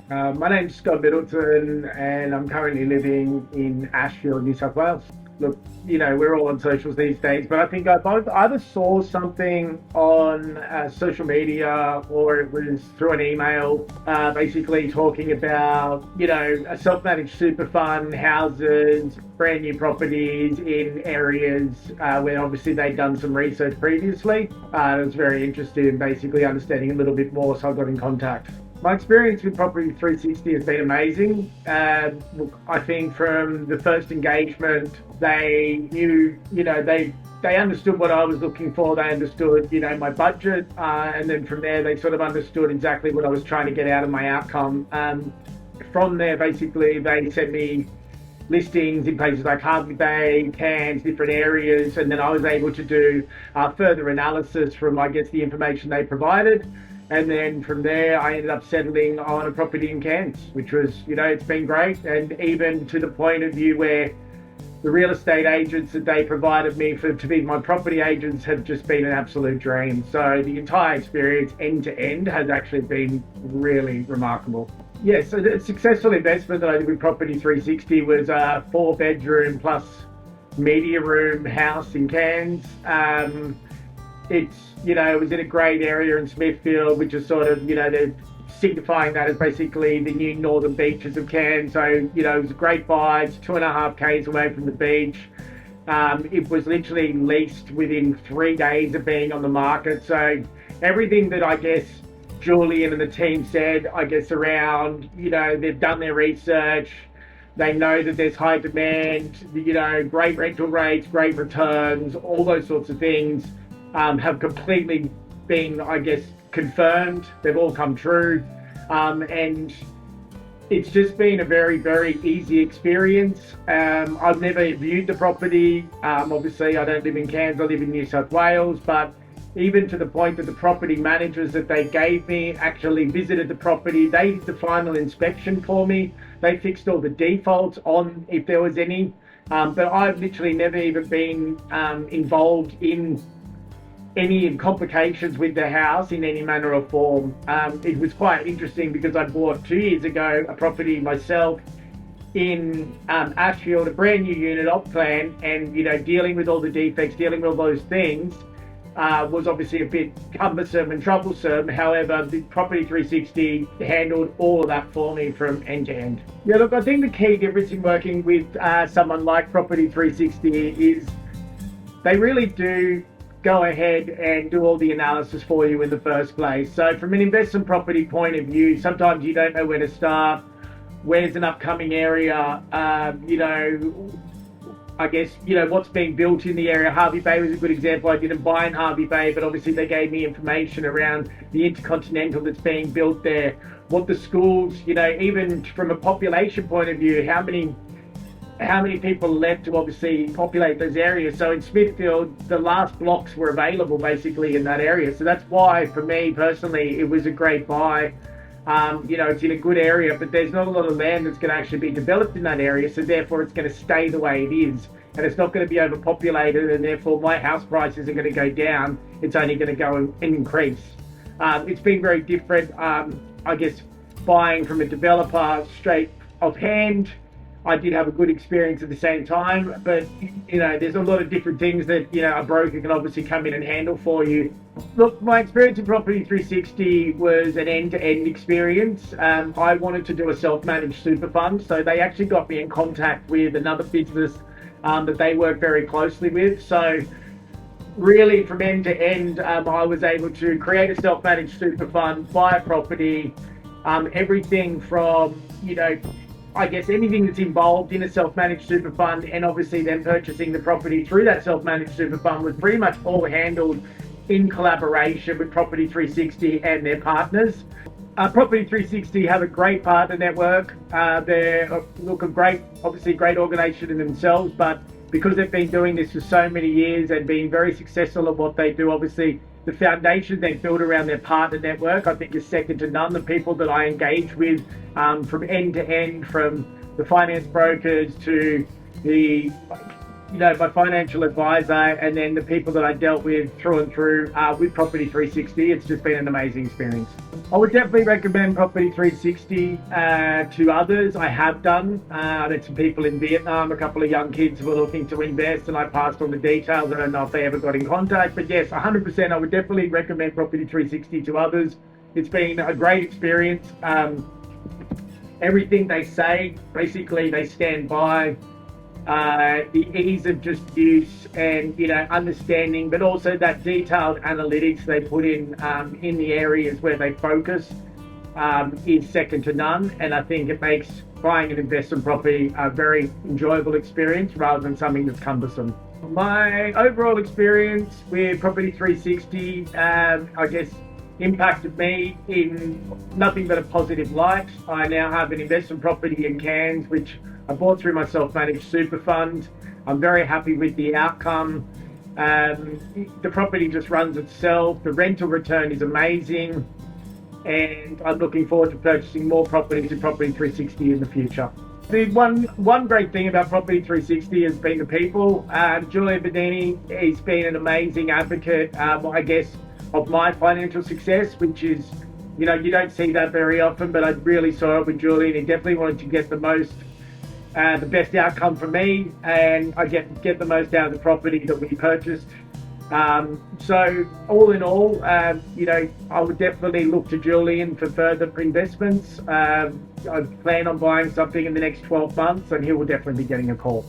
My name's Scott Middleton, and I'm currently living in Ashfield, New South Wales. Look, we're all on socials these days, but I think I both either saw something on social media or it was through an email, basically talking about, a self-managed super fund, houses, brand new properties in areas where obviously they'd done some research previously. I was very interested in basically understanding a little bit more, so I got in contact. My experience with Property 360 has been amazing. Look, I think from the first engagement, they knew, they understood what I was looking for. They understood, my budget, and then from there, they sort of understood exactly what I was trying to get out of my outcome. From there, basically, they sent me listings in places like Harvey Bay, Cairns, different areas, and then I was able to do further analysis from, I guess, the information they provided. And then from there, I ended up settling on a property in Cairns, which was, it's been great. And even to the point of view where the real estate agents that they provided me to be my property agents have just been an absolute dream. So the entire experience end to end has actually been really remarkable. Yes, so the successful investment that I did with Property 360 was a 4 bedroom plus media room house in Cairns. It's, it was in a great area in Smithfield, which is sort of, they're signifying that as basically the new northern beaches of Cairns. So, it was a great buy. It's 2.5 k's away from the beach. It was literally leased within 3 days of being on the market. So everything that I guess Julian and the team said, I guess around, they've done their research. They know that there's high demand, great rental rates, great returns, all those sorts of things have completely been, I guess, confirmed. They've all come true. And it's just been a very, very easy experience. I've never viewed the property. Obviously, I don't live in Cairns, I live in New South Wales, but even to the point that the property managers that they gave me actually visited the property. They did the final inspection for me. They fixed all the defaults on if there was any. But I've literally never even been involved in any complications with the house in any manner or form. It was quite interesting because I bought 2 years ago a property myself in Ashfield, a brand new unit op plan, and dealing with all the defects, dealing with all those things was obviously a bit cumbersome and troublesome. However, the Property 360 handled all of that for me from end to end. Yeah, look, I think the key difference in working with someone like Property 360 is they really do go ahead and do all the analysis for you in the first place. So from an investment property point of view, sometimes you don't know where to start. Where's an upcoming area? I guess, what's being built in the area. Harvey Bay was a good example. I didn't buy in Harvey Bay, but obviously they gave me information around the Intercontinental that's being built there. What the schools, even from a population point of view, how many people left to obviously populate those areas. So in Smithfield, the last blocks were available basically in that area. So that's why, for me personally, it was a great buy. It's in a good area, but there's not a lot of land that's going to actually be developed in that area. So therefore, it's going to stay the way it is. And it's not going to be overpopulated, and therefore my house prices are going to go down. It's only going to go and increase. It's been very different, I guess, buying from a developer straight offhand. I did have a good experience at the same time, but there's a lot of different things that a broker can obviously come in and handle for you. Look, my experience in Property 360 was an end-to-end experience. I wanted to do a self-managed super fund, so they actually got me in contact with another business that they work very closely with. So really, from end to end, I was able to create a self-managed super fund, buy a property, everything from I guess anything that's involved in a self-managed super fund, and obviously then purchasing the property through that self-managed super fund was pretty much all handled in collaboration with Property 360 and their partners. Property 360 have a great partner network. They're a great, obviously great organisation in themselves, but because they've been doing this for so many years and being very successful at what they do, obviously the foundation they've built around their partner network, I think, is second to none. The people that I engage with from end to end, from the finance brokers to the my financial advisor, and then the people that I dealt with through and through with Property 360. It's just been an amazing experience. I would definitely recommend Property 360 to others. I have done. I met some people in Vietnam, a couple of young kids who were looking to invest, and I passed on the details. I don't know if they ever got in contact, but yes, 100%. I would definitely recommend Property 360 to others. It's been a great experience. Everything they say, basically, they stand by. The ease of just use and understanding, but also that detailed analytics they put in the areas where they focus is second to none. And I think it makes buying an investment property a very enjoyable experience rather than something that's cumbersome. My overall experience with Property 360, I guess, impacted me in nothing but a positive light. I now have an investment property in Cairns, which I bought through my self-managed super fund. I'm very happy with the outcome. The property just runs itself. The rental return is amazing, and I'm looking forward to purchasing more properties in Property 360 in the future. The one great thing about Property 360 has been the people. Julia Bedini has been an amazing advocate, I guess, of my financial success, which is, you don't see that very often, but I really saw it with Julian. He definitely wanted to get the best outcome for me, and I get the most out of the property that we purchased. So all in all, I would definitely look to Julian for further investments. I plan on buying something in the next 12 months, and he will definitely be getting a call.